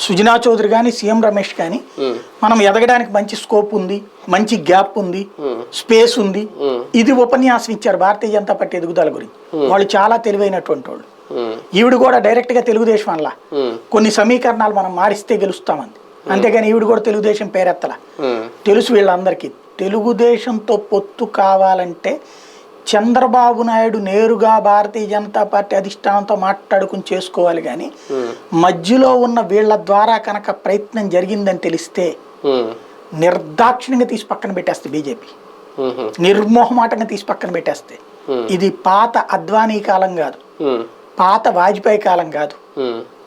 సుజనా చౌదరి కానీ సీఎం రమేష్ కానీ మనం ఎదగడానికి మంచి స్కోప్ ఉంది, మంచి గ్యాప్ ఉంది, స్పేస్ ఉంది, ఇది ఉపన్యాసం ఇచ్చారు భారతీయ జనతా పార్టీ ఎదుగుదల గురించి. వాళ్ళు చాలా తెలివైనటువంటి వాళ్ళు. ఈవిడ కూడా డైరెక్ట్ గా తెలుగుదేశం వల్ల కొన్ని సమీకరణాలు మనం మారిస్తే గెలుస్తామంది, అంతేగాని ఈవిడ కూడా తెలుగుదేశం పేరెత్తల. తెలుసు వీళ్ళందరికీ తెలుగుదేశంతో పొత్తు కావాలంటే చంద్రబాబు నాయుడు నేరుగా భారతీయ జనతా పార్టీ అధిష్టానంతో మాట్లాడుకుని చేసుకోవాలి, కానీ మధ్యలో ఉన్న వీళ్ళ ద్వారా కనుక ప్రయత్నం జరిగిందని తెలిస్తే నిర్దాక్షిణ్యంగా తీసి పక్కన పెట్టేస్తే బీజేపీ, నిర్మోహమాటంగా తీసి పక్కన పెట్టేస్తే. ఇది పాత అద్వానీ కాలం కాదు, పాత వాజ్పేయి కాలం కాదు.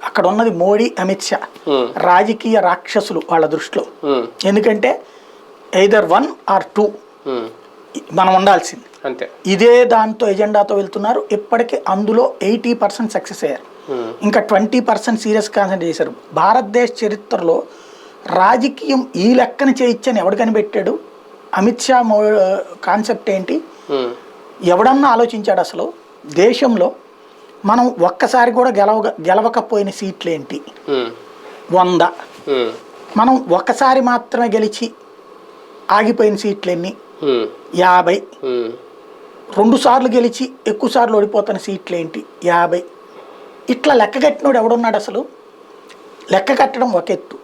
అక్కడ ఉన్నది మోడీ, అమిత్ షా రాజకీయ రాక్షసులు వాళ్ళ దృష్టిలో. ఎందుకంటే ఎయిదర్ 1 or 2 మనం ఉండాల్సింది. ఇదే దాంతో ఎజెండాతో వెళ్తున్నారు. ఇప్పటికీ అందులో 80% సక్సెస్ అయ్యారు, ఇంకా 20% సీరియస్ కాన్సన్ట్రేట్ చేశారు. భారతదేశ చరిత్రలో రాజకీయం ఈ లెక్కన చేయించని ఎవడు కనిపెట్టాడు? అమిత్ షా కాన్సెప్ట్ ఏంటి? ఎవడన్నా ఆలోచించాడు అసలు? దేశంలో మనం ఒక్కసారి కూడా గెలవకపోయిన సీట్లు ఏంటి? 100. మనం ఒక్కసారి మాత్రమే గెలిచి ఆగిపోయిన సీట్లు ఎన్ని? 50. 2 సార్లు గెలిచి ఎక్కువ సార్లు ఓడిపోతున్న సీట్లు ఏంటి? 50. ఇట్లా లెక్క కట్టినోడు ఎవడున్నాడు అసలు? లెక్క కట్టడం ఒక ఎత్తు,